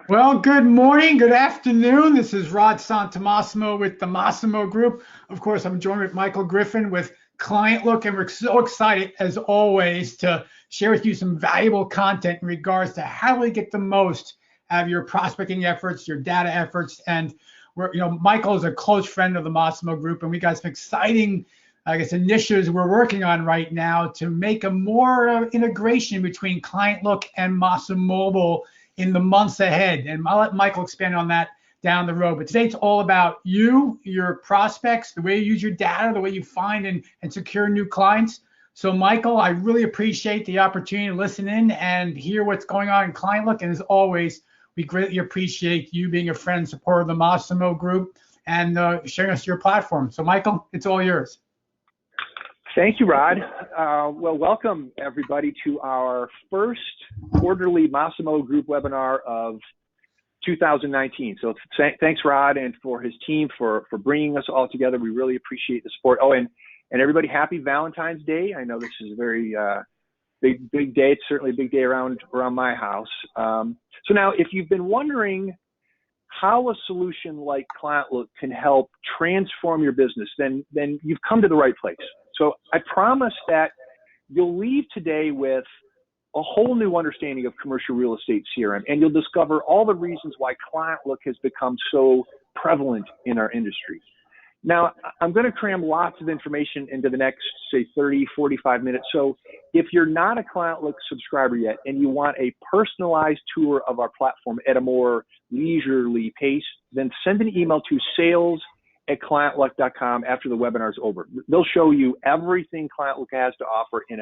Well, good morning, good afternoon. This is Rod Santamassimo with the Massimo Group. Of course, I'm joined with Michael Griffin with ClientLook, and we're so excited, as always, to share with you some valuable content in regards to how we get the most out of your prospecting efforts, your data efforts, and Michael is a close friend of the Massimo Group, and we got some exciting, I guess, initiatives we're working on right now to make a more integration between ClientLook and Massimo Mobile in the months ahead. And I'll let Michael expand on that down the road. But today it's all about you, your prospects, the way you use your data, the way you find and secure new clients. So Michael, I really appreciate the opportunity to listen in and hear what's going on in ClientLook. And as always, we greatly appreciate you being a friend and supporter of the Massimo Group and sharing us your platform. So Michael, it's all yours. Thank you, Rod. Well, welcome everybody to our first quarterly Massimo Group webinar of 2019. So thanks, Rod, and for his team for bringing us all together. We really appreciate the support. Oh, and everybody, happy Valentine's Day. I know this is a very big day. It's certainly a big day around my house. So now, if you've been wondering how a solution like ClientLook can help transform your business, then you've come to the right place. So I promise that you'll leave today with a whole new understanding of commercial real estate CRM, and you'll discover all the reasons why ClientLook has become so prevalent in our industry. Now, I'm going to cram lots of information into the next, say, 30, 45 minutes. So if you're not a ClientLook subscriber yet and you want a personalized tour of our platform at a more leisurely pace, then send an email to sales@clientlook.com after the webinar is over. They'll show you everything ClientLook has to offer in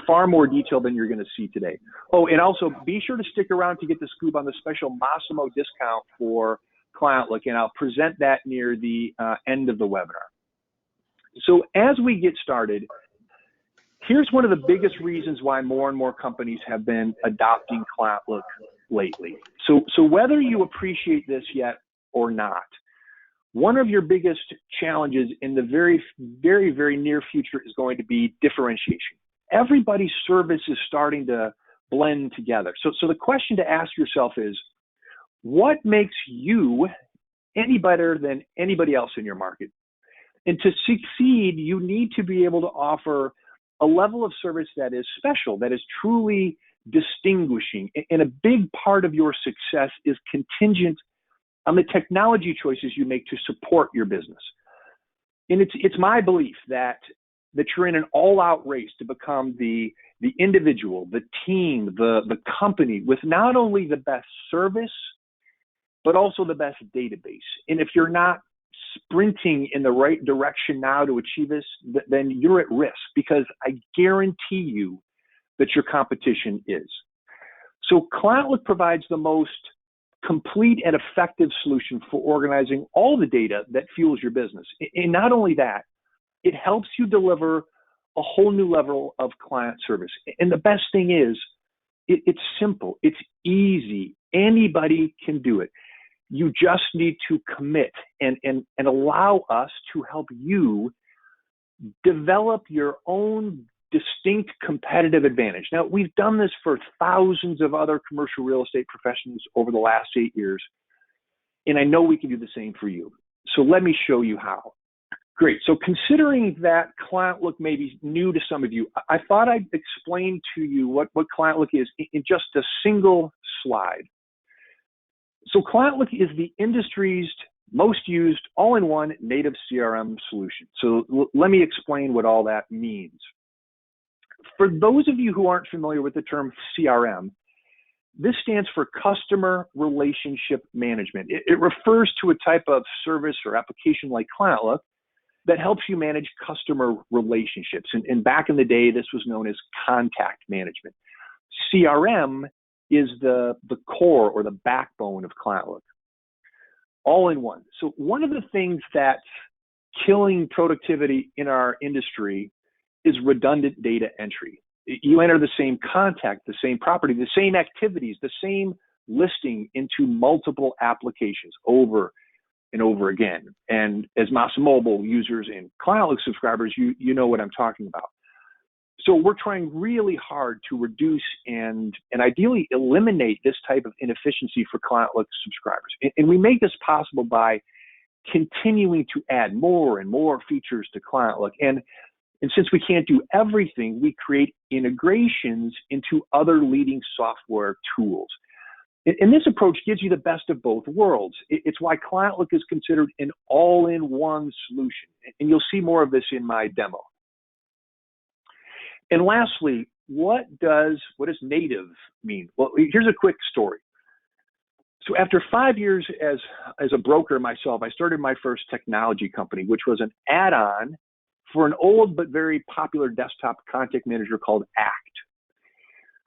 far more detail than you're going to see today. Oh, and also be sure to stick around to get the scoop on the special Massimo discount for ClientLook, and I'll present that near the end of the webinar. So as we get started, here's one of the biggest reasons why more and more companies have been adopting ClientLook lately. So whether you appreciate this yet or not, one of your biggest challenges in the very, very, very near future is going to be differentiation. Everybody's service is starting to blend together. So the question to ask yourself is, what makes you any better than anybody else in your market? And to succeed, you need to be able to offer a level of service that is special, that is truly distinguishing. And a big part of your success is contingent on the technology choices you make to support your business. And it's my belief that you're in an all-out race to become the individual, the team, the company with not only the best service, but also the best database. And if you're not sprinting in the right direction now to achieve this, then you're at risk, because I guarantee you that your competition is. So ClientLook provides the most complete and effective solution for organizing all the data that fuels your business. And not only that, it helps you deliver a whole new level of client service. And the best thing is, it's simple, it's easy, anybody can do it. You just need to commit and allow us to help you develop your own distinct competitive advantage. Now, we've done this for thousands of other commercial real estate professionals over the last 8 years, and I know we can do the same for you. So let me show you how. Great. So considering that ClientLook may be new to some of you, I thought I'd explain to you what ClientLook is in just a single slide. So ClientLook is the industry's most used all-in-one native CRM solution. So let me explain what all that means. For those of you who aren't familiar with the term CRM, this stands for Customer Relationship Management. It refers to a type of service or application like ClientLook that helps you manage customer relationships. And back in the day, this was known as contact management. CRM is the core or the backbone of ClientLook, all in one. So one of the things that's killing productivity in our industry is redundant data entry. You enter the same contact, the same property, the same activities, the same listing into multiple applications over and over again. And as Massimo Mobile users and ClientLook subscribers, you know what I'm talking about. So we're trying really hard to reduce and and ideally eliminate this type of inefficiency for ClientLook subscribers. And we make this possible by continuing to add more and more features to ClientLook. And since we can't do everything, we create integrations into other leading software tools. And this approach gives you the best of both worlds. It's why ClientLook is considered an all-in-one solution. And you'll see more of this in my demo. And lastly, what does native mean? Well, here's a quick story. So after 5 years as a broker myself, I started my first technology company, which was an add-on for an old but very popular desktop contact manager called Act.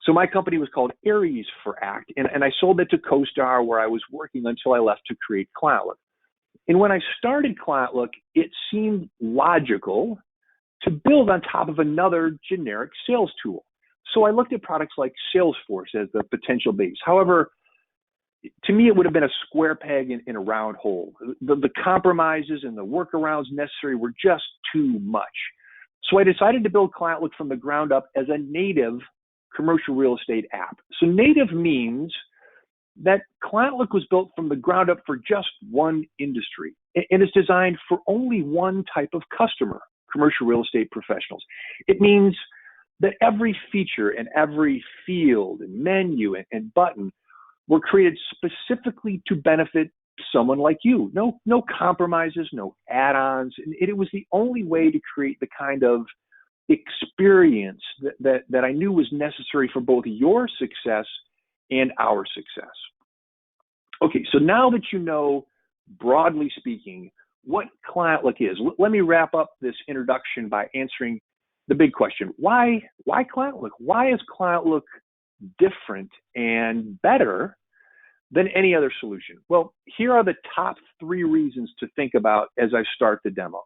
So my company was called Aries for Act, and I sold it to CoStar, where I was working until I left to create ClientLook. And when I started ClientLook, it seemed logical to build on top of another generic sales tool. So I looked at products like Salesforce as the potential base. However, to me, it would have been a square peg in a round hole. The compromises and the workarounds necessary were just too much. So I decided to build ClientLook from the ground up as a native commercial real estate app. So native means that ClientLook was built from the ground up for just one industry, and it's designed for only one type of customer, commercial real estate professionals. It means that every feature and every field and menu and button were created specifically to benefit someone like you. No compromises, no add-ons. And it was the only way to create the kind of experience that I knew was necessary for both your success and our success. Okay, so now that you know, broadly speaking, what ClientLook is, let me wrap up this introduction by answering the big question. Why ClientLook? Why is ClientLook different and better than any other solution? Well, here are the top 3 reasons to think about as I start the demo.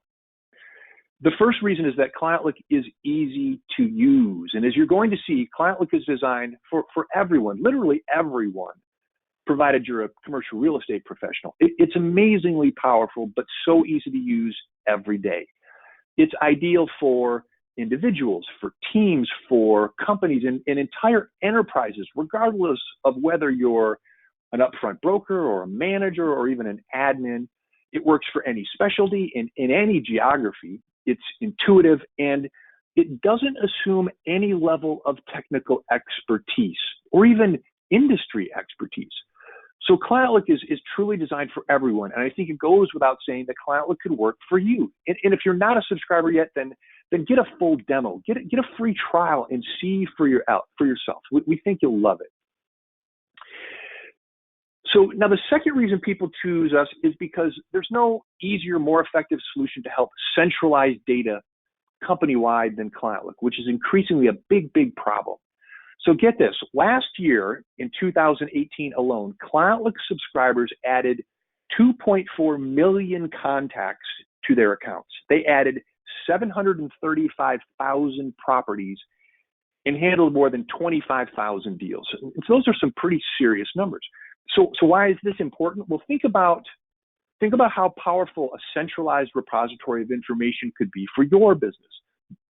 The first reason is that ClientLook is easy to use. And as you're going to see, ClientLook is designed for everyone, literally everyone, provided you're a commercial real estate professional. It's amazingly powerful, but so easy to use every day. It's ideal for individuals, for teams, for companies, and entire enterprises, regardless of whether you're an upfront broker or a manager or even an admin. It works for any specialty in any geography. It's intuitive, and it doesn't assume any level of technical expertise or even industry expertise. So ClientLook is truly designed for everyone, and I think it goes without saying that ClientLook could work for you. And if you're not a subscriber yet, then get a full demo, get a free trial, and see for yourself. We think you'll love it. So now the second reason people choose us is because there's no easier, more effective solution to help centralize data company-wide than ClientLook, which is increasingly a big, big problem. So get this, last year in 2018 alone, ClientLook subscribers added 2.4 million contacts to their accounts. They added 735,000 properties and handled more than 25,000 deals. So those are some pretty serious numbers. So why is this important? Well, think about how powerful a centralized repository of information could be for your business.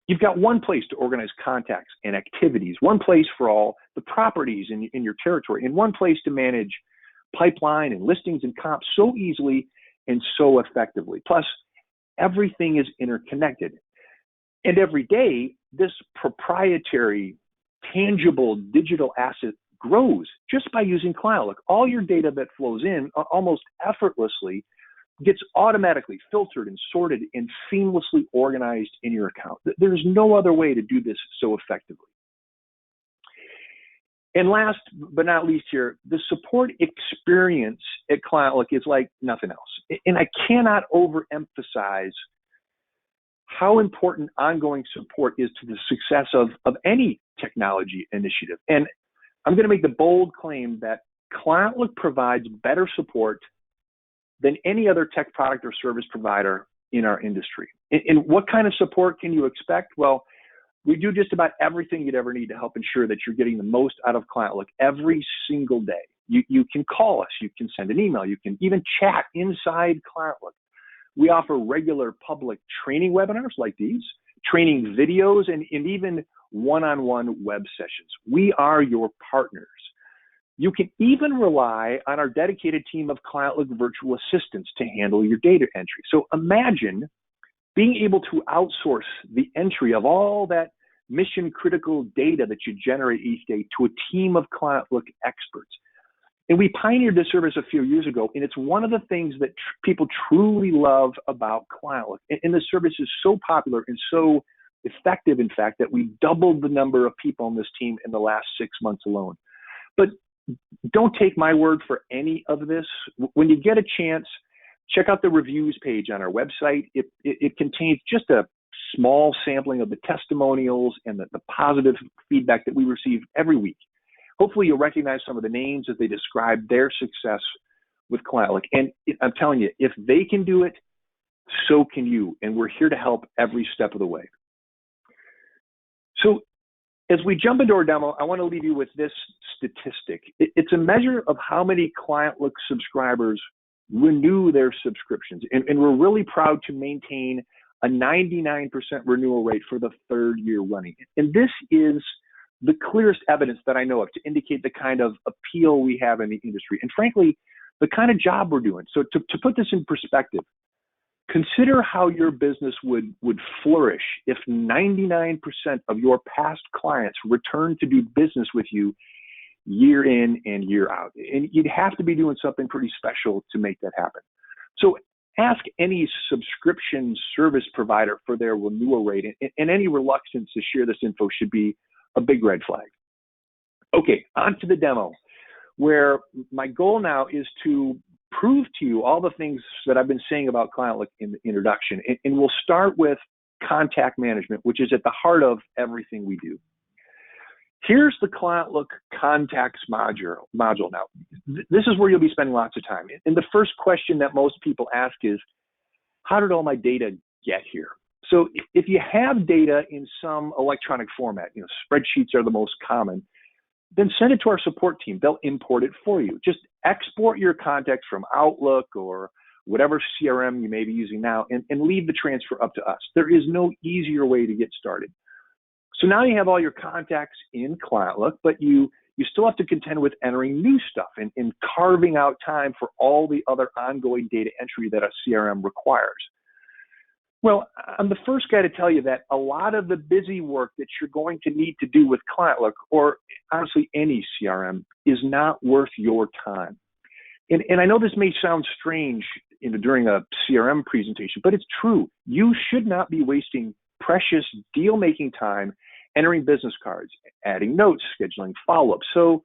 You've got one place to organize contacts and activities, one place for all the properties in your territory, and one place to manage pipeline and listings and comps so easily and so effectively. Plus, everything is interconnected. And every day, this proprietary, tangible digital asset grows just by using ClientLook. All your data that flows in almost effortlessly gets automatically filtered and sorted and seamlessly organized in your account. There's no other way to do this so effectively. And last but not least here, the support experience at ClientLook is like nothing else. And I cannot overemphasize how important ongoing support is to the success of any technology initiative. And I'm going to make the bold claim that ClientLook provides better support than any other tech product or service provider in our industry. And what kind of support can you expect? Well, we do just about everything you'd ever need to help ensure that you're getting the most out of ClientLook every single day. You can call us, you can send an email, you can even chat inside ClientLook. We offer regular public training webinars like these, training videos, and even one-on-one web sessions. We are your partners. You can even rely on our dedicated team of ClientLook virtual assistants to handle your data entry. So imagine being able to outsource the entry of all that mission critical data that you generate each day to a team of ClientLook experts. And we pioneered this service a few years ago, and it's one of the things that people truly love about ClientLook. And the service is so popular and so effective, in fact, that we doubled the number of people on this team in the last 6 months alone. But don't take my word for any of this. When you get a chance, check out the reviews page on our website. It contains just a small sampling of the testimonials and the positive feedback that we receive every week. Hopefully you'll recognize some of the names as they describe their success with ClientLook. And I'm telling you, if they can do it, so can you. And we're here to help every step of the way. So as we jump into our demo, I want to leave you with this statistic. It's a measure of how many ClientLook subscribers renew their subscriptions. And we're really proud to maintain a 99% renewal rate for the 3rd year running. And this is the clearest evidence that I know of to indicate the kind of appeal we have in the industry. And frankly, the kind of job we're doing. So to put this in perspective, consider how your business would flourish if 99% of your past clients returned to do business with you year in and year out. And you'd have to be doing something pretty special to make that happen. So ask any subscription service provider for their renewal rate, and any reluctance to share this info should be a big red flag. Okay, on to the demo, where my goal now is to prove to you all the things that I've been saying about ClientLook in the introduction. And we'll start with contact management, which is at the heart of everything we do. Here's the ClientLook contacts module now. This is where you'll be spending lots of time. And the first question that most people ask is, how did all my data get here? So if you have data in some electronic format, spreadsheets are the most common, then send it to our support team. They'll import it for you. Just export your contacts from Outlook or whatever CRM you may be using now and leave the transfer up to us. There is no easier way to get started. So now you have all your contacts in ClientLook, but you still have to contend with entering new stuff and carving out time for all the other ongoing data entry that a CRM requires. Well, I'm the first guy to tell you that a lot of the busy work that you're going to need to do with ClientLook, or honestly any CRM, is not worth your time. And I know this may sound strange during a CRM presentation, but it's true. You should not be wasting precious deal-making time entering business cards, adding notes, scheduling follow-ups. So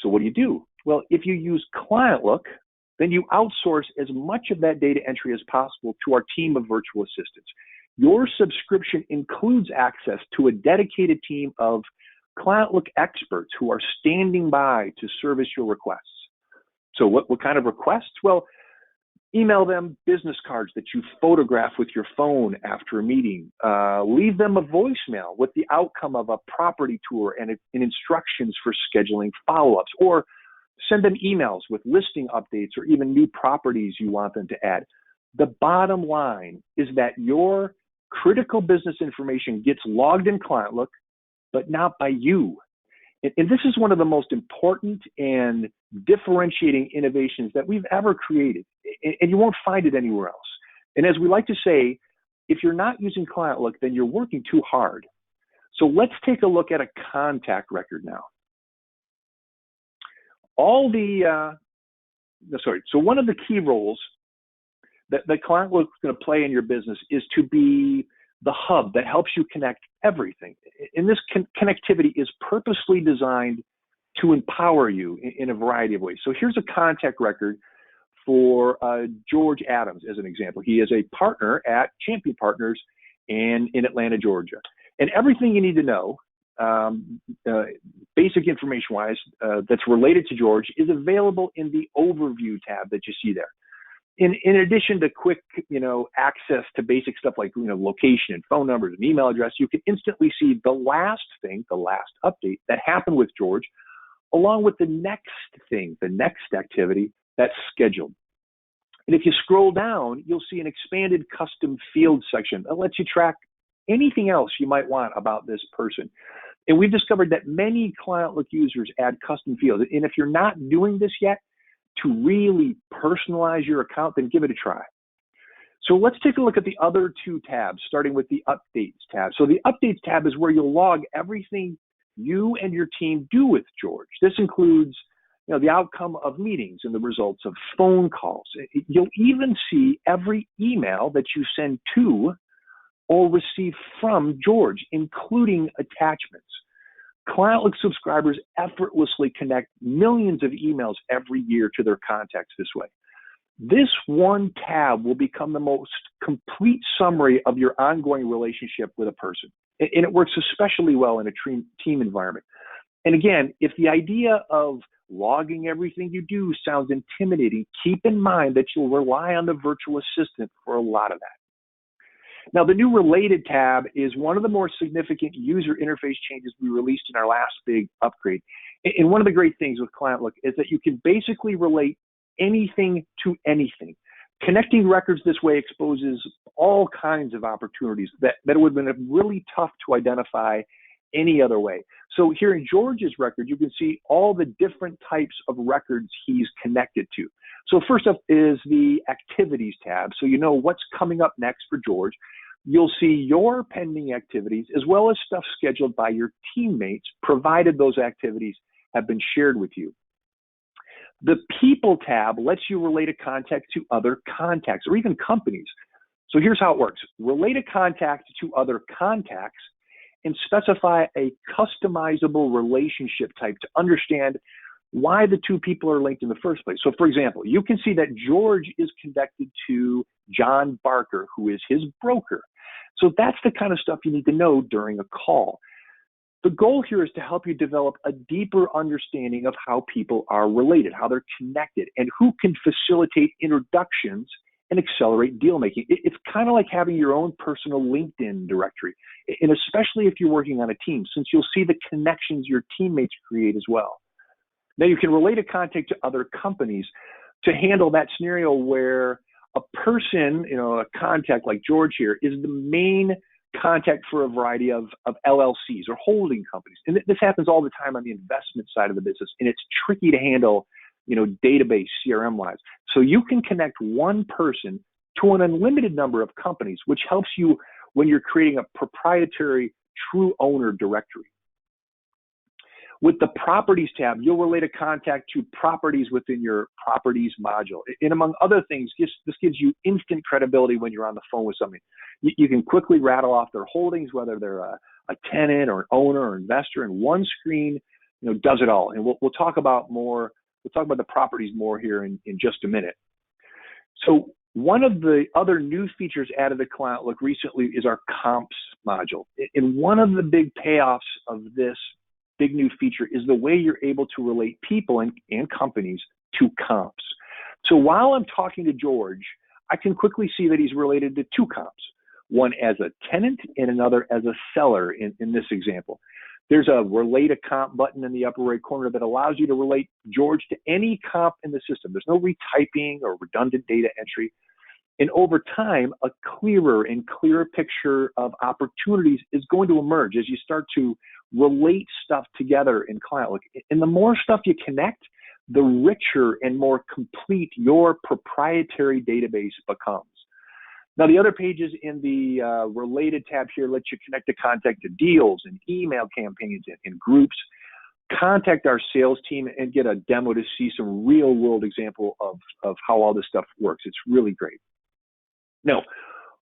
what do? Well, if you use ClientLook, then you outsource as much of that data entry as possible to our team of virtual assistants. Your subscription includes access to a dedicated team of ClientLook experts who are standing by to service your requests. So what kind of requests? Well, email them business cards that you photograph with your phone after a meeting. Leave them a voicemail with the outcome of a property tour and instructions for scheduling follow-ups, or send them emails with listing updates or even new properties you want them to add. The bottom line is that your critical business information gets logged in ClientLook, but not by you. And this is one of the most important and differentiating innovations that we've ever created. And you won't find it anywhere else. And as we like to say, if you're not using ClientLook, then you're working too hard. So let's take a look at a contact record now. So one of the key roles that ClientLook is going to play in your business is to be the hub that helps you connect everything. And this connectivity is purposely designed to empower you in a variety of ways. So here's a contact record for George Adams as an example. He is a partner at Champion Partners in Atlanta, Georgia. And everything you need to know, basic information-wise, that's related to George is available in the Overview tab that you see there. In addition to quick, access to basic stuff like, location and phone numbers and email address, you can instantly see the last update that happened with George, along with the next activity that's scheduled. And if you scroll down, you'll see an expanded custom field section that lets you track anything else you might want about this person. And we've discovered that many ClientLook users add custom fields. And if you're not doing this yet, to really personalize your account, then give it a try. So let's take a look at the other two tabs, starting with the Updates tab. So the Updates tab is where you'll log everything you and your team do with George. This includes the outcome of meetings and the results of phone calls. You'll even see every email that you send to or receive from George, including attachments. ClientLook subscribers effortlessly connect millions of emails every year to their contacts this way. This one tab will become the most complete summary of your ongoing relationship with a person. And it works especially well in a team environment. And again, if the idea of logging everything you do sounds intimidating, keep in mind that you'll rely on the virtual assistant for a lot of that. Now, the new Related tab is one of the more significant user interface changes we released in our last big upgrade. And one of the great things with ClientLook is that you can basically relate anything to anything. Connecting records this way exposes all kinds of opportunities that it would have been really tough to identify any other way. So here in George's record, you can see all the different types of records he's connected to. So first up is the Activities tab. So you know what's coming up next for George. You'll see your pending activities as well as stuff scheduled by your teammates, provided those activities have been shared with you. The People tab lets you relate a contact to other contacts or even companies. So here's how it works. Relate a contact to other contacts and specify a customizable relationship type to understand why the two people are linked in the first place. So for example, you can see that George is connected to John Barker, who is his broker. So that's the kind of stuff you need to know during a call. The goal here is to help you develop a deeper understanding of how people are related, how they're connected, and who can facilitate introductions and accelerate deal making. It's kind of like having your own personal LinkedIn directory, and especially if you're working on a team, since you'll see the connections your teammates create as well. Now, you can relate a contact to other companies to handle that scenario where a person, a contact like George here, is the main contact for a variety of LLCs or holding companies. And this happens all the time on the investment side of the business, and it's tricky to handle, database CRM-wise. So you can connect one person to an unlimited number of companies, which helps you when you're creating a proprietary true owner directory. With the Properties tab, you'll relate a contact to properties within your Properties module. And among other things, this gives you instant credibility when you're on the phone with somebody. You can quickly rattle off their holdings, whether they're a tenant or an owner or investor, and one screen does it all. And we'll talk about the properties more here in just a minute. So one of the other new features added to ClientLook recently is our Comps module. And one of the big payoffs of this big new feature is the way you're able to relate people and companies to comps. So while I'm talking to George, I can quickly see that he's related to two comps, one as a tenant and another as a seller in this example. There's a relate a comp button in the upper right corner that allows you to relate George to any comp in the system. There's no retyping or redundant data entry. And over time, a clearer and clearer picture of opportunities is going to emerge as you start to relate stuff together in ClientLook. And the more stuff you connect, the richer and more complete your proprietary database becomes. Now, the other pages in the Related tab here let you connect a contact to deals and email campaigns and groups. Contact our sales team and get a demo to see some real world example of how all this stuff works. It's really great. Now,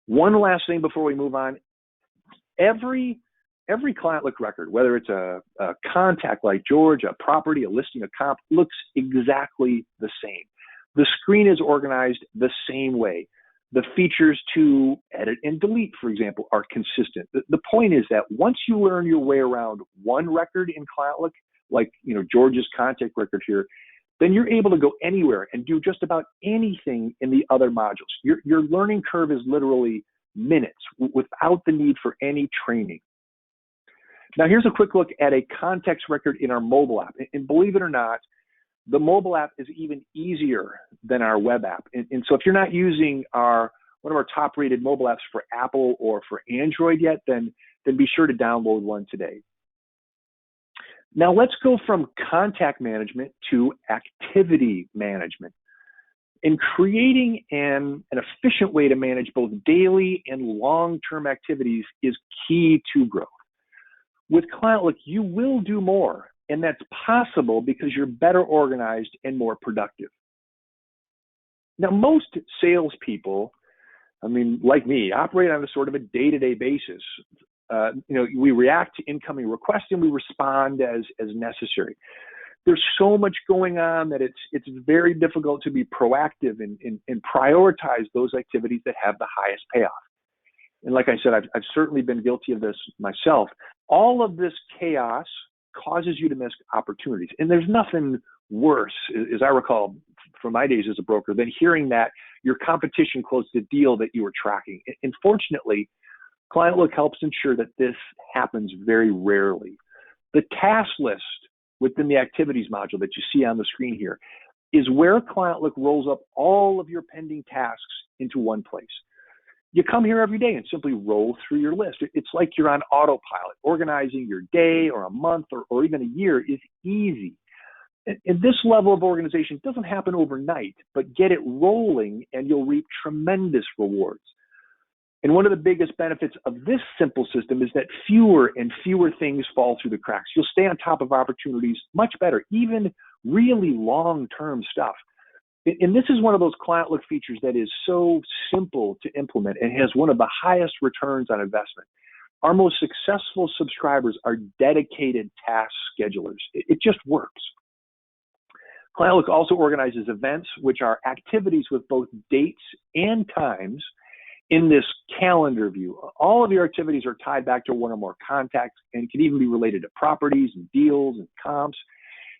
one last thing before we move on. Every ClientLook record, whether it's a contact like George, a property, a listing, a comp, looks exactly the same. The screen is organized the same way. The features to edit and delete, for example, are consistent. The point is that once you learn your way around one record in ClientLook, like George's contact record here, then you're able to go anywhere and do just about anything in the other modules. Your learning curve is literally minutes without the need for any training. Now, here's a quick look at a context record in our mobile app. And believe it or not, the mobile app is even easier than our web app. And so if you're not using one of our top rated mobile apps for Apple or for Android yet, then be sure to download one today. Now let's go from contact management to activity management. In creating an efficient way to manage both daily and long-term activities is key to growth. With ClientLook, you will do more, and that's possible because you're better organized and more productive. Now, most salespeople, like me, operate on a sort of a day-to-day basis. We react to incoming requests and we respond as necessary. There's so much going on that it's very difficult to be proactive and prioritize those activities that have the highest payoff. And like I said, I've certainly been guilty of this myself. All of this chaos causes you to miss opportunities. And there's nothing worse, as I recall from my days as a broker, than hearing that your competition closed a deal that you were tracking. And fortunately, ClientLook helps ensure that this happens very rarely. The task list within the activities module that you see on the screen here is where ClientLook rolls up all of your pending tasks into one place. You come here every day and simply roll through your list. It's like you're on autopilot. Organizing your day or a month or even a year is easy. And this level of organization doesn't happen overnight, but get it rolling and you'll reap tremendous rewards. And one of the biggest benefits of this simple system is that fewer and fewer things fall through the cracks. You'll stay on top of opportunities much better, even really long-term stuff. And this is one of those ClientLook features that is so simple to implement and has one of the highest returns on investment. Our most successful subscribers are dedicated task schedulers. It just works. ClientLook also organizes events, which are activities with both dates and times in this calendar view. All of your activities are tied back to one or more contacts and can even be related to properties and deals and comps.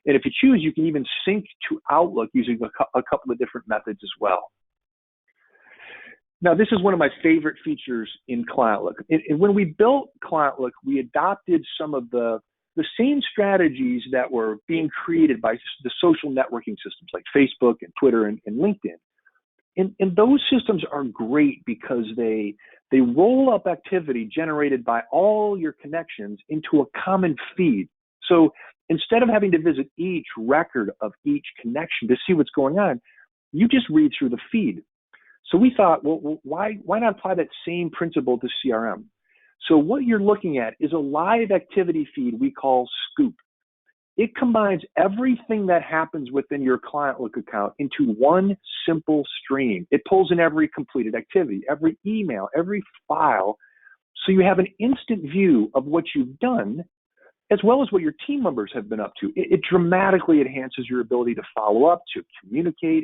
And if you choose, you can even sync to Outlook using a couple of different methods as well. Now, this is one of my favorite features in ClientLook. And when we built ClientLook, we adopted some of the same strategies that were being created by the social networking systems like Facebook and Twitter and LinkedIn. And those systems are great because they roll up activity generated by all your connections into a common feed. So instead of having to visit each record of each connection to see what's going on, you just read through the feed. So we thought, well, why not apply that same principle to CRM? So what you're looking at is a live activity feed we call Scoop. It combines everything that happens within your ClientLook account into one simple stream. It pulls in every completed activity, every email, every file, so you have an instant view of what you've done, as well as what your team members have been up to. It dramatically enhances your ability to follow up, to communicate,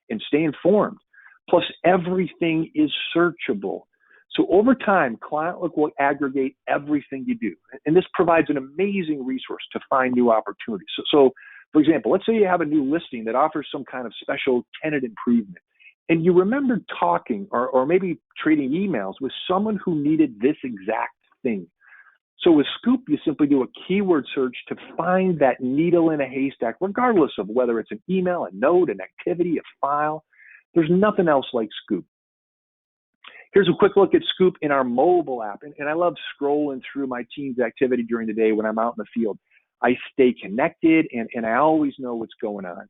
and stay informed. Plus, everything is searchable. So over time, ClientLook will aggregate everything you do. And this provides an amazing resource to find new opportunities. So for example, let's say you have a new listing that offers some kind of special tenant improvement, and you remember talking or maybe trading emails with someone who needed this exact thing. So with Scoop, you simply do a keyword search to find that needle in a haystack, regardless of whether it's an email, a note, an activity, a file. There's nothing else like Scoop. Here's a quick look at Scoop in our mobile app. And I love scrolling through my team's activity during the day when I'm out in the field. I stay connected and I always know what's going on.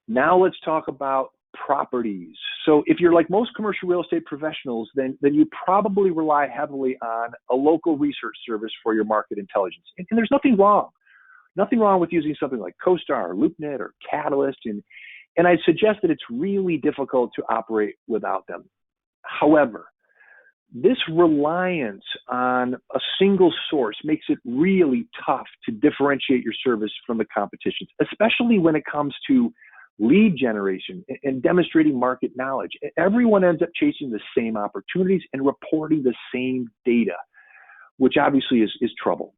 Now let's talk about properties. So if you're like most commercial real estate professionals, then you probably rely heavily on a local research service for your market intelligence. And there's nothing wrong. Nothing wrong with using something like CoStar or LoopNet or Catalyst. And I suggest that it's really difficult to operate without them. However, this reliance on a single source makes it really tough to differentiate your service from the competition, especially when it comes to lead generation and demonstrating market knowledge. Everyone ends up chasing the same opportunities and reporting the same data, which obviously is trouble.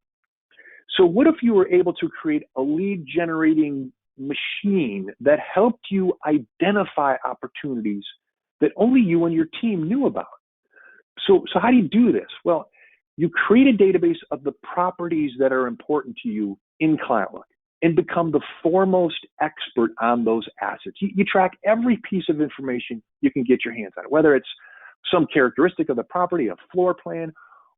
So what if you were able to create a lead generating machine that helped you identify opportunities that only you and your team knew about? So how do you do this? Well, you create a database of the properties that are important to you in ClientLook and become the foremost expert on those assets. You track every piece of information you can get your hands on, whether it's some characteristic of the property, a floor plan,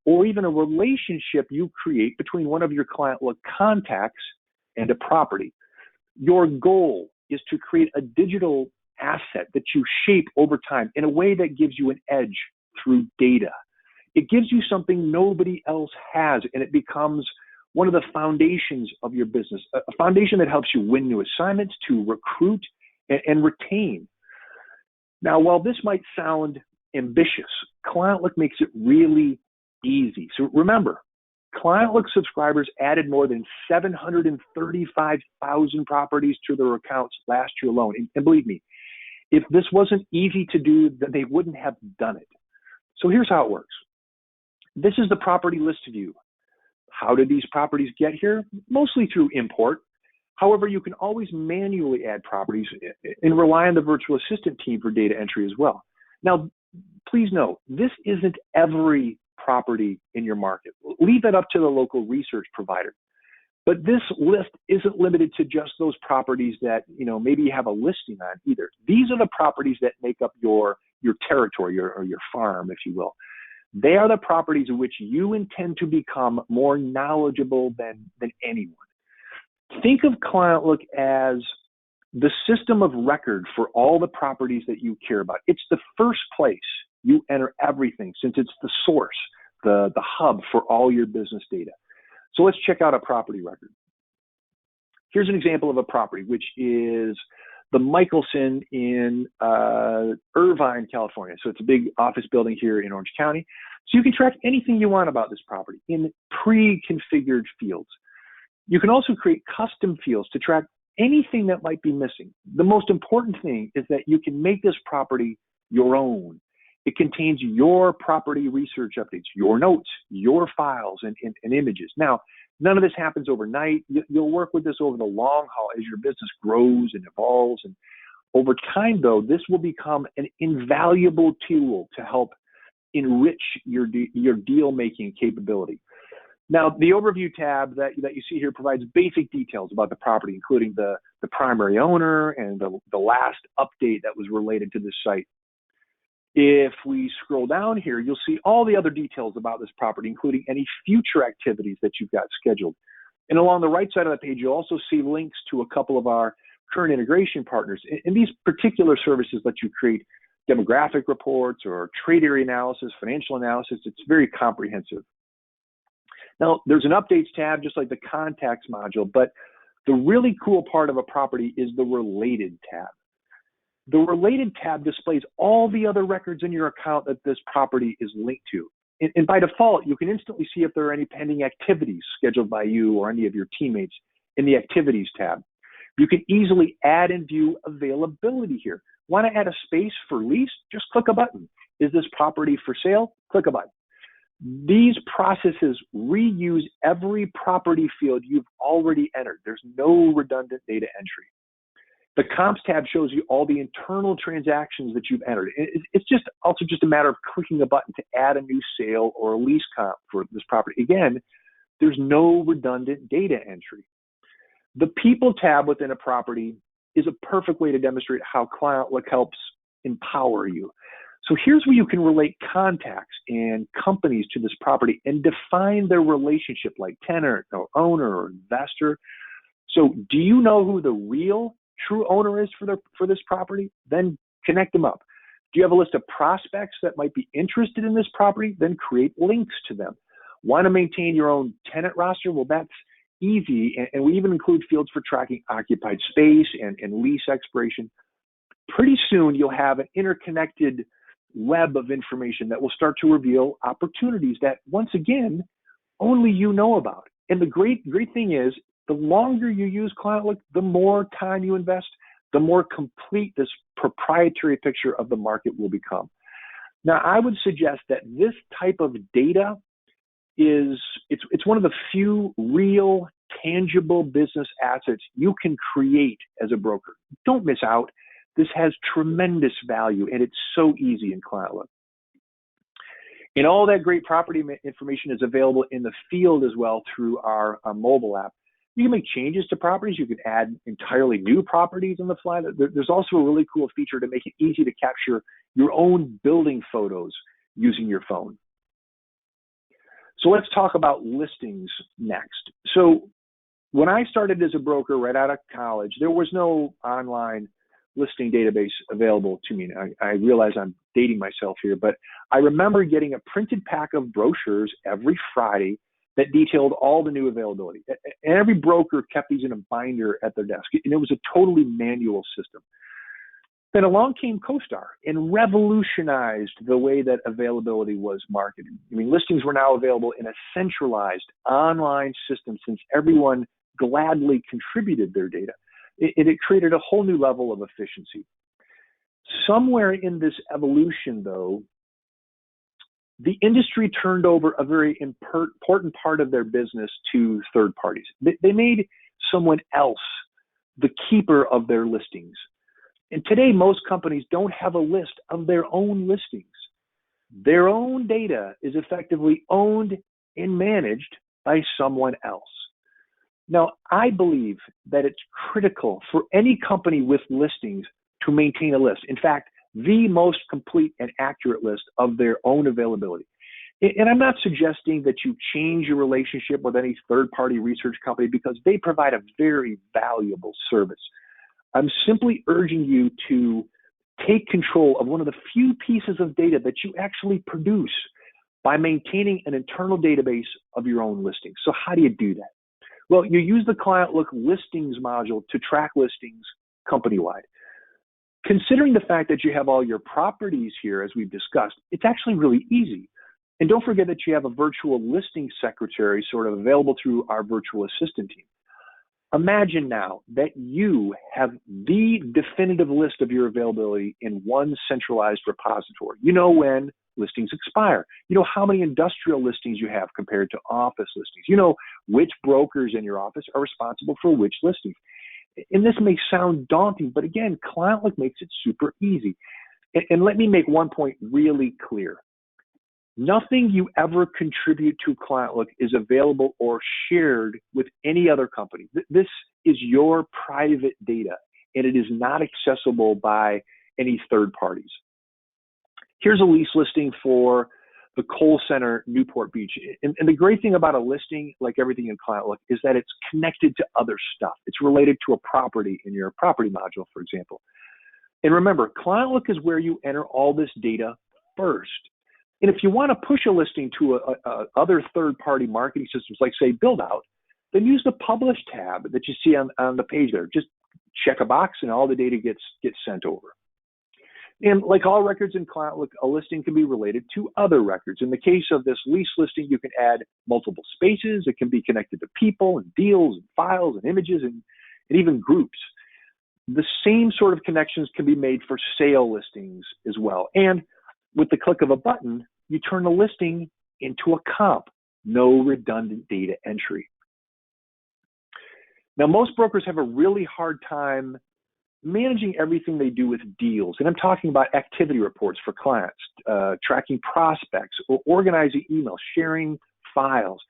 or even a relationship you create between one of your ClientLook contacts and a property. Your goal is to create a digital asset that you shape over time in a way that gives you an edge through data. It gives you something nobody else has, and it becomes one of the foundations of your business, a foundation that helps you win new assignments, to recruit and retain. Now, while this might sound ambitious, ClientLook makes it really easy. So remember, ClientLook subscribers added more than 735,000 properties to their accounts last year alone. And believe me, if this wasn't easy to do, then they wouldn't have done it. So here's how it works. This is the property list view. How did these properties get here? Mostly through import. However, you can always manually add properties and rely on the virtual assistant team for data entry as well. Now, please note, this isn't every property in your market. Leave that up to the local research provider. But this list isn't limited to just those properties that, maybe you have a listing on either. These are the properties that make up your territory or your farm, if you will. They are the properties in which you intend to become more knowledgeable than anyone. Think of ClientLook as the system of record for all the properties that you care about. It's the first place you enter everything, since it's the source, the hub for all your business data. So let's check out a property record. Here's an example of a property, which is the Michelson in Irvine, California. So it's a big office building here in Orange County. So you can track anything you want about this property in pre-configured fields. You can also create custom fields to track anything that might be missing. The most important thing is that you can make this property your own. It contains your property research updates, your notes, your files, and images. Now, none of this happens overnight. You'll work with this over the long haul as your business grows and evolves. And over time, though, this will become an invaluable tool to help enrich your deal-making capability. Now, the overview tab that you see here provides basic details about the property, including the primary owner and the last update that was related to this site. If we scroll down here, you'll see all the other details about this property, including any future activities that you've got scheduled. And along the right side of the page, you'll also see links to a couple of our current integration partners. And these particular services let you create demographic reports or trade area analysis, financial analysis. It's very comprehensive. Now, there's an updates tab, just like the contacts module, but the really cool part of a property is the related tab. The related tab displays all the other records in your account that this property is linked to. And by default, you can instantly see if there are any pending activities scheduled by you or any of your teammates in the activities tab. You can easily add and view availability here. Want to add a space for lease? Just click a button. Is this property for sale? Click a button. These processes reuse every property field you've already entered. There's no redundant data entry. The comps tab shows you all the internal transactions that you've entered. It's also just a matter of clicking a button to add a new sale or a lease comp for this property. Again, there's no redundant data entry. The people tab within a property is a perfect way to demonstrate how ClientLook helps empower you. So here's where you can relate contacts and companies to this property and define their relationship, like tenant or owner or investor. So do you know who the real true owner is for this property? Then connect them up. Do you have a list of prospects that might be interested in this property? Then create links to them. Want to maintain your own tenant roster? Well, that's easy. And we even include fields for tracking occupied space and lease expiration. Pretty soon, you'll have an interconnected web of information that will start to reveal opportunities that, once again, only you know about. And the great thing is, the longer you use ClientLook, the more time you invest, the more complete this proprietary picture of the market will become. Now, I would suggest that this type of data it's one of the few real, tangible business assets you can create as a broker. Don't miss out. This has tremendous value, and it's so easy in ClientLook. And all that great property information is available in the field as well through our mobile app. You can make changes to properties. You can add entirely new properties on the fly. There's also a really cool feature to make it easy to capture your own building photos using your phone. So let's talk about listings next. So when I started as a broker right out of college, there was no online listing database available to me. I realize I'm dating myself here, but I remember getting a printed pack of brochures every Friday that detailed all the new availability. And every broker kept these in a binder at their desk, and it was a totally manual system. Then along came CoStar and revolutionized the way that availability was marketed. I mean, listings were now available in a centralized online system since everyone gladly contributed their data. It created a whole new level of efficiency. Somewhere in this evolution, though, the industry turned over a very important part of their business to third parties. They made someone else the keeper of their listings. And today, most companies don't have a list of their own listings. Their own data is effectively owned and managed by someone else. Now, I believe that it's critical for any company with listings to maintain a list. In fact, the most complete and accurate list of their own availability. And I'm not suggesting that you change your relationship with any third-party research company because they provide a very valuable service. I'm simply urging you to take control of one of the few pieces of data that you actually produce by maintaining an internal database of your own listings. So how do you do that? Well, you use the ClientLook listings module to track listings company-wide. Considering the fact that you have all your properties here, as we've discussed, it's actually really easy. And don't forget that you have a virtual listing secretary sort of available through our virtual assistant team. Imagine now that you have the definitive list of your availability in one centralized repository. You know when listings expire. You know how many industrial listings you have compared to office listings. You know which brokers in your office are responsible for which listings. And this may sound daunting, but again, ClientLook makes it super easy. And let me make one point really clear. Nothing you ever contribute to ClientLook is available or shared with any other company. This is your private data, and it is not accessible by any third parties. Here's a lease listing for the Kohl Center, Newport Beach. And the great thing about a listing, like everything in ClientLook, is that it's connected to other stuff. It's related to a property in your property module, for example. And remember, ClientLook is where you enter all this data first. And if you want to push a listing to other third-party marketing systems, like say BuildOut, then use the Publish tab that you see on the page there. Just check a box and all the data gets sent over. And like all records in ClientLook, a listing can be related to other records. In the case of this lease listing, you can add multiple spaces. It can be connected to people and deals and files and images and even groups. The same sort of connections can be made for sale listings as well. And with the click of a button, you turn a listing into a comp. No redundant data entry. Now, most brokers have a really hard time managing everything they do with deals. And I'm talking about activity reports for clients, tracking prospects, or organizing emails, sharing files.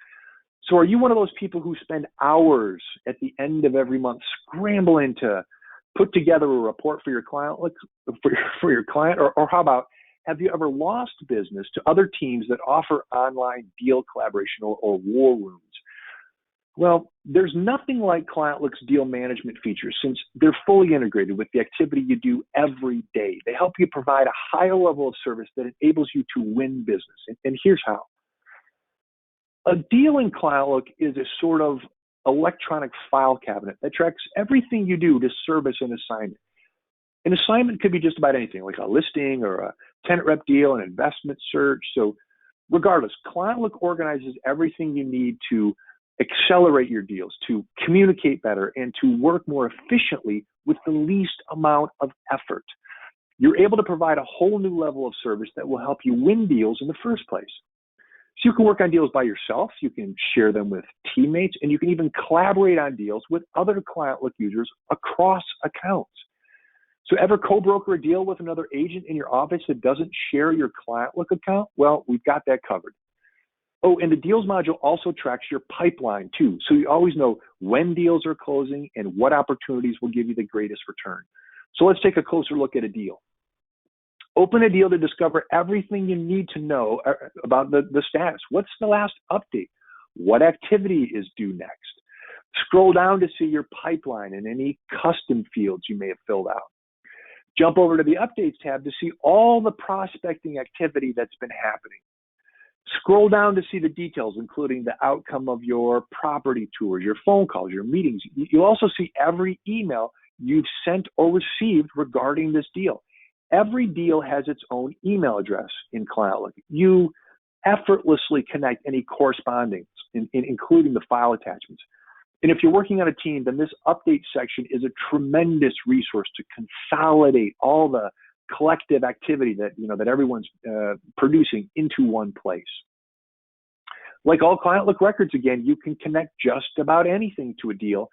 So are you one of those people who spend hours at the end of every month scrambling to put together a report for your client, for your client? Or how about, have you ever lost business to other teams that offer online deal collaboration or war rooms? Well, there's nothing like ClientLook's deal management features since they're fully integrated with the activity you do every day. They help you provide a higher level of service that enables you to win business. And here's how. A deal in ClientLook is a sort of electronic file cabinet that tracks everything you do to service an assignment. An assignment could be just about anything, like a listing or a tenant rep deal, an investment search. So regardless, ClientLook organizes everything you need to accelerate your deals, to communicate better, and to work more efficiently with the least amount of effort. You're able to provide a whole new level of service that will help you win deals in the first place. So you can work on deals by yourself, you can share them with teammates, and you can even collaborate on deals with other ClientLook users across accounts. So ever co-broker a deal with another agent in your office that doesn't share your ClientLook account? Well, we've got that covered. Oh, and the deals module also tracks your pipeline too. So you always know when deals are closing and what opportunities will give you the greatest return. So let's take a closer look at a deal. Open a deal to discover everything you need to know about the status. What's the last update? What activity is due next? Scroll down to see your pipeline and any custom fields you may have filled out. Jump over to the Updates tab to see all the prospecting activity that's been happening. Scroll down to see the details, including the outcome of your property tours, your phone calls, your meetings. You'll also see every email you've sent or received regarding this deal. Every deal has its own email address in ClientLook. You effortlessly connect any correspondence, including the file attachments. And if you're working on a team, then this update section is a tremendous resource to consolidate all the collective activity that everyone's producing into one place. Like all ClientLook records, again, you can connect just about anything to a deal.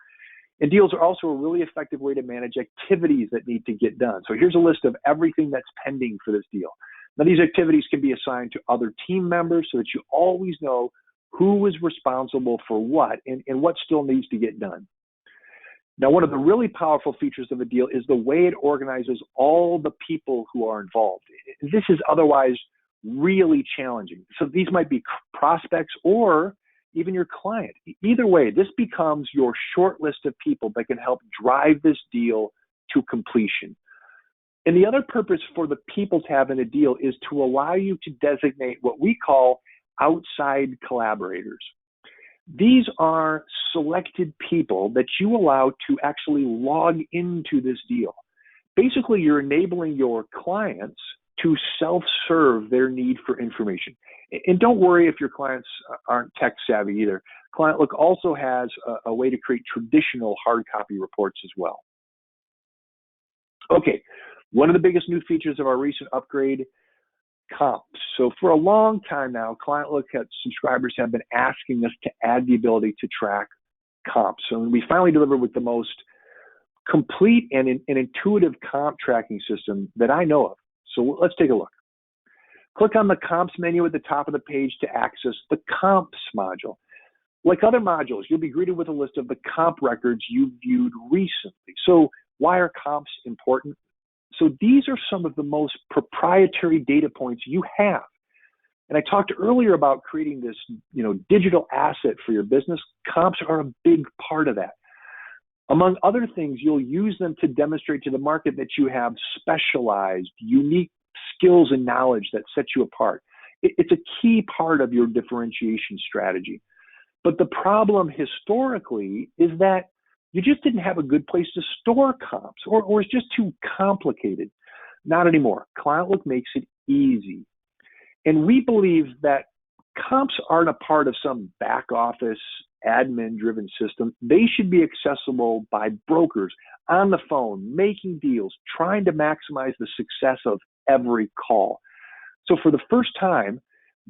And deals are also a really effective way to manage activities that need to get done. So here's a list of everything that's pending for this deal. Now, these activities can be assigned to other team members so that you always know who is responsible for what and what still needs to get done. Now, one of the really powerful features of a deal is the way it organizes all the people who are involved. This is otherwise really challenging. So these might be prospects or even your client. Either way, this becomes your short list of people that can help drive this deal to completion. And the other purpose for the people tab in a deal is to allow you to designate what we call outside collaborators. These are selected people that you allow to actually log into this deal. Basically, you're enabling your clients to self-serve their need for information. And don't worry if your clients aren't tech savvy either. ClientLook also has a way to create traditional hard copy reports as well. Okay, one of the biggest new features of our recent upgrade, comps. So for a long time now, ClientLook subscribers have been asking us to add the ability to track comps. So we finally delivered with the most complete and intuitive comp tracking system that I know of. So let's take a look. Click on the comps menu at the top of the page to access the comps module. Like other modules, you'll be greeted with a list of the comp records you viewed recently. So why are comps important? So these are some of the most proprietary data points you have. And I talked earlier about creating this, digital asset for your business. Comps are a big part of that. Among other things, you'll use them to demonstrate to the market that you have specialized, unique skills and knowledge that set you apart. It's a key part of your differentiation strategy. But the problem historically is that you just didn't have a good place to store comps, or it's just too complicated. Not anymore. ClientLook makes it easy. And we believe that comps aren't a part of some back office admin-driven system. They should be accessible by brokers on the phone, making deals, trying to maximize the success of every call. So for the first time,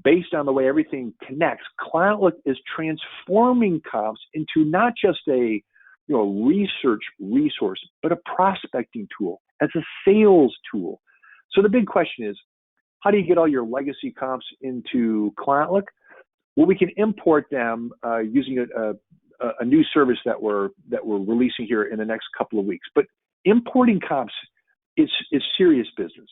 based on the way everything connects, ClientLook is transforming comps into not just a research resource, but a prospecting tool, as a sales tool. So the big question is, how do you get all your legacy comps into ClientLook? Well, we can import them using a new service that we're releasing here in the next couple of weeks. But importing comps is serious business,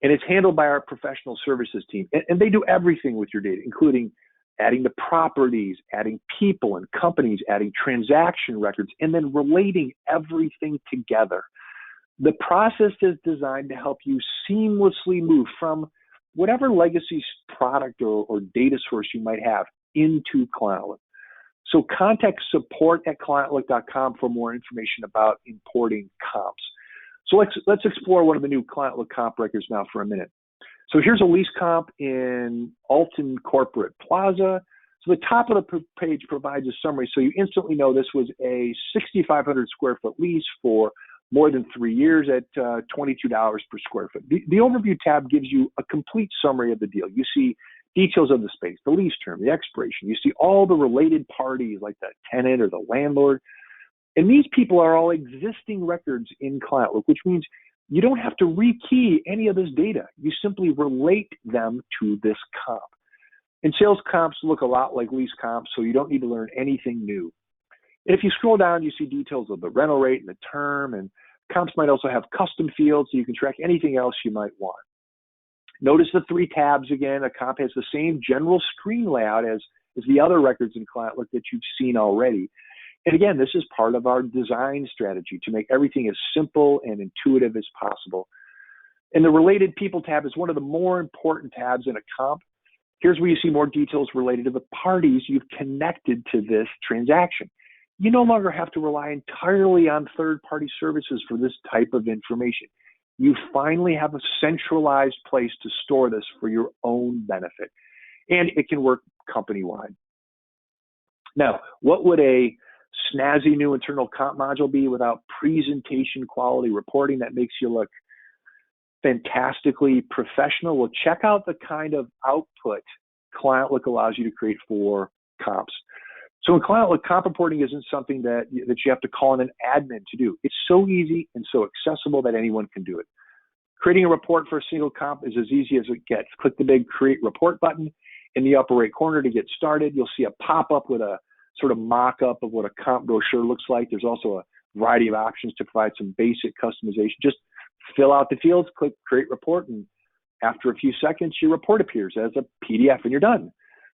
and it's handled by our professional services team. And they do everything with your data, including adding the properties, adding people and companies, adding transaction records, and then relating everything together. The process is designed to help you seamlessly move from whatever legacy product or data source you might have into ClientLook. So contact support@clientlook.com for more information about importing comps. So let's explore one of the new ClientLook comp records now for a minute. So here's a lease comp in Alton Corporate Plaza. So the top of the page provides a summary, so you instantly know this was a 6,500 square foot lease for more than 3 years at $22 per square foot. The overview tab gives you a complete summary of the deal. You see details of the space, the lease term, the expiration. You see all the related parties like the tenant or the landlord. And these people are all existing records in ClientLook, which means you don't have to rekey any of this data. You simply relate them to this comp. And sales comps look a lot like lease comps, so you don't need to learn anything new. And if you scroll down, you see details of the rental rate and the term, and comps might also have custom fields so you can track anything else you might want. Notice the three tabs again. A comp has the same general screen layout as the other records in ClientLook that you've seen already. And again, this is part of our design strategy to make everything as simple and intuitive as possible. And the Related People tab is one of the more important tabs in a comp. Here's where you see more details related to the parties you've connected to this transaction. You no longer have to rely entirely on third-party services for this type of information. You finally have a centralized place to store this for your own benefit, and it can work company-wide. Now, what would a snazzy new internal comp module be without presentation quality reporting that makes you look fantastically professional? Well, check out the kind of output ClientLook allows you to create for comps. So in ClientLook, comp reporting isn't something that you have to call in an admin to do. It's so easy and so accessible that anyone can do it. Creating a report for a single comp is as easy as it gets. Click the big Create Report button in the upper right corner to get started. You'll see a pop-up with a sort of mock-up of what a comp brochure looks like. There's also a variety of options to provide some basic customization. Just fill out the fields, click Create Report, and after a few seconds, your report appears as a PDF and you're done.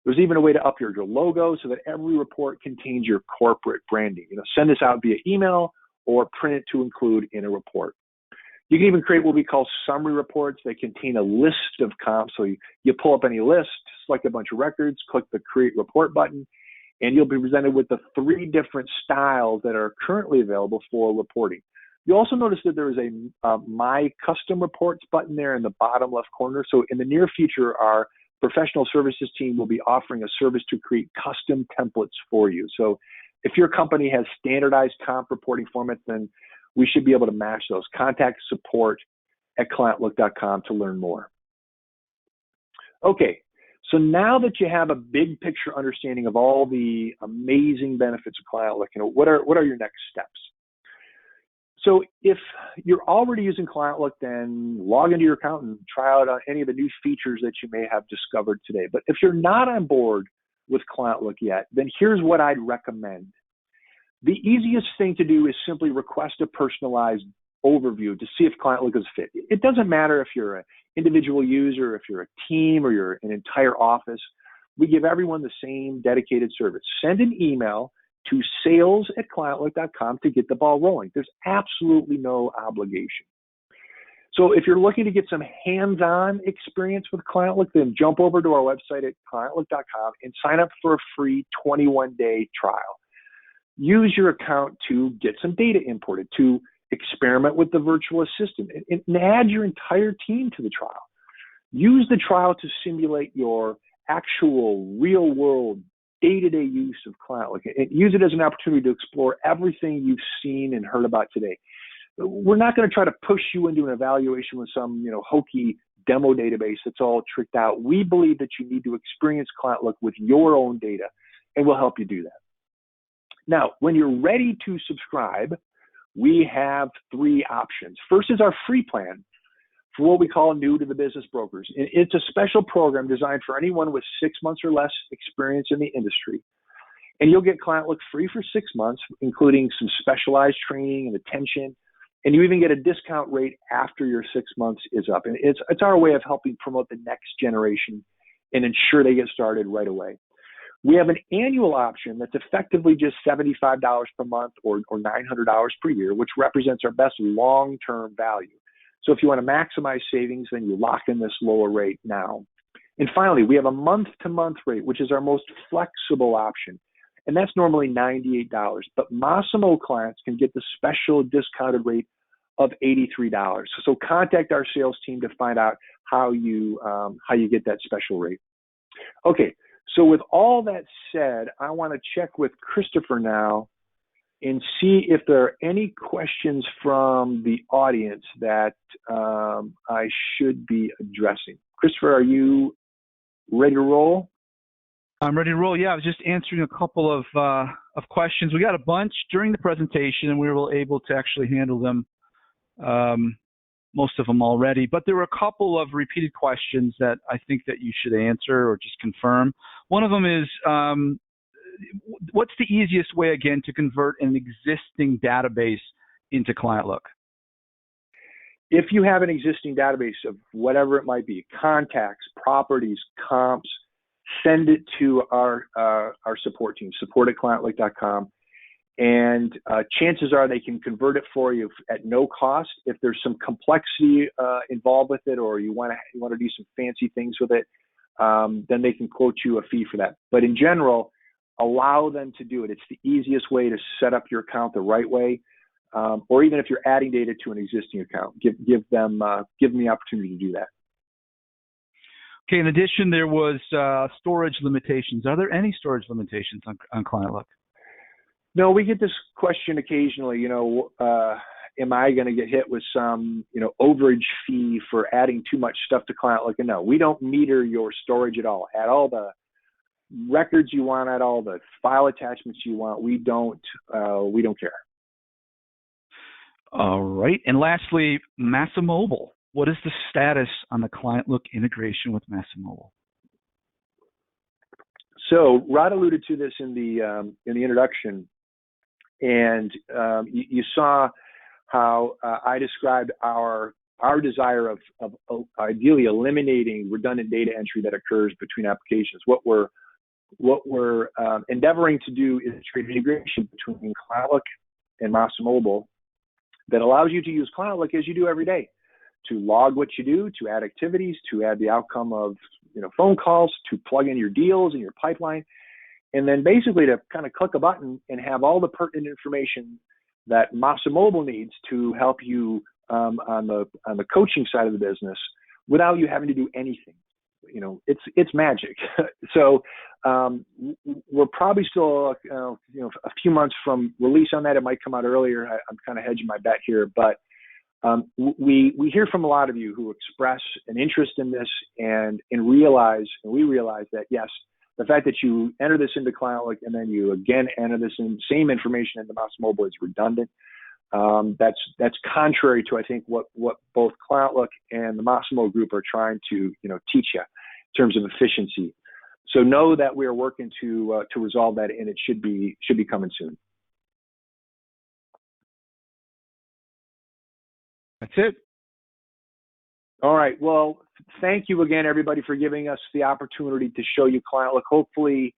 There's even a way to upload your logo so that every report contains your corporate branding. Send this out via email or print it to include in a report. You can even create what we call summary reports that contain a list of comps. So you pull up any list, select a bunch of records, click the Create Report button, and you'll be presented with the 3 different styles that are currently available for reporting. You also notice that there is a My Custom Reports button there in the bottom left corner. So in the near future, our professional services team will be offering a service to create custom templates for you. So if your company has standardized comp reporting formats, then we should be able to match those. Contact support at ClientLook.com to learn more. Okay, so now that you have a big picture understanding of all the amazing benefits of ClientLook, what are your next steps? So if you're already using ClientLook, then log into your account and try out any of the new features that you may have discovered today. But if you're not on board with ClientLook yet, then here's what I'd recommend. The easiest thing to do is simply request a personalized overview to see if ClientLook is fit. It doesn't matter if you're an individual user, if you're a team, or you're an entire office. We give everyone the same dedicated service. Send an email to sales@clientlook.com to get the ball rolling. There's absolutely no obligation. So if you're looking to get some hands-on experience with ClientLook, then jump over to our website at clientlook.com and sign up for a free 21-day trial. Use your account to get some data imported, to experiment with the virtual assistant, and add your entire team to the trial. Use the trial to simulate your actual real-world day-to-day use of ClientLook, and use it as an opportunity to explore everything you've seen and heard about today. We're not going to try to push you into an evaluation with some, hokey demo database that's all tricked out. We believe that you need to experience ClientLook with your own data, and we'll help you do that. Now, when you're ready to subscribe, we have 3 options. First is our free plan for what we call new to the business brokers. It's a special program designed for anyone with 6 months or less experience in the industry. And you'll get ClientLook free for 6 months, including some specialized training and attention. And you even get a discount rate after your 6 months is up. And it's our way of helping promote the next generation and ensure they get started right away. We have an annual option that's effectively just $75 per month or $900 per year, which represents our best long-term value. So if you want to maximize savings, then you lock in this lower rate now. And finally, we have a month-to-month rate, which is our most flexible option. And that's normally $98. But Massimo clients can get the special discounted rate of $83. So contact our sales team to find out how you get that special rate. Okay, so with all that said, I want to check with Christopher now and see if there are any questions from the audience that I should be addressing. Christopher, are you ready to roll? I'm ready to roll. Yeah, I was just answering a couple of questions. We got a bunch during the presentation, and we were able to actually handle them, most of them already. But there were a couple of repeated questions that I think that you should answer or just confirm. One of them is, what's the easiest way, again, to convert an existing database into ClientLook? if you have an existing database of whatever it might be, contacts, properties, comps, send it to our support team, support@clientlook.com. And chances are they can convert it for you at no cost. If there's some complexity involved with it, or you want to do some fancy things with it, then they can quote you a fee for that. But in general, allow them to do it. It's the easiest way to set up your account the right way. Or even if you're adding data to an existing account, give them the opportunity to do that. Okay. In addition, there was storage limitations. Are there any storage limitations on ClientLook? No, we get this question occasionally. Am I going to get hit with some overage fee for adding too much stuff to ClientLook? And no, we don't meter your storage at all. Add all the records you want, add all the file attachments you want. We don't care. All right. And lastly, Massimo. What is the status on the ClientLook integration with Massimo? So Rod alluded to this in the introduction, and you saw how I described our desire of ideally eliminating redundant data entry that occurs between applications. What we're endeavoring to do is create an integration between ClientLook and Massimo that allows you to use ClientLook as you do every day, to log what you do, to add activities, to add the outcome of phone calls, to plug in your deals and your pipeline, and then basically to kind of click a button and have all the pertinent information that Massimo needs to help you on the coaching side of the business without you having to do anything. It's magic. So we're probably still a few months from release on that. It might come out earlier. I'm kind of hedging my bet here, but we hear from a lot of you who express an interest in this and we realize that yes, the fact that you enter this into ClientLook and then you again enter this same information into Massimo is redundant. That's contrary to I think what both ClientLook and the Massimo group are trying to teach you in terms of efficiency. So know that we are working to resolve that, and it should be coming soon. That's it. All right. Well, thank you again, everybody, for giving us the opportunity to show you ClientLook. Hopefully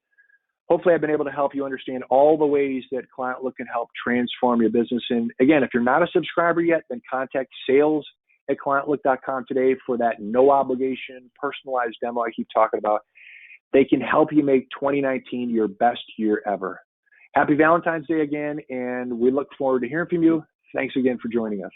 I've been able to help you understand all the ways that ClientLook can help transform your business. And again, if you're not a subscriber yet, then contact sales@clientlook.com today for that no obligation, personalized demo I keep talking about. They can help you make 2019 your best year ever. Happy Valentine's Day again, and we look forward to hearing from you. Thanks again for joining us.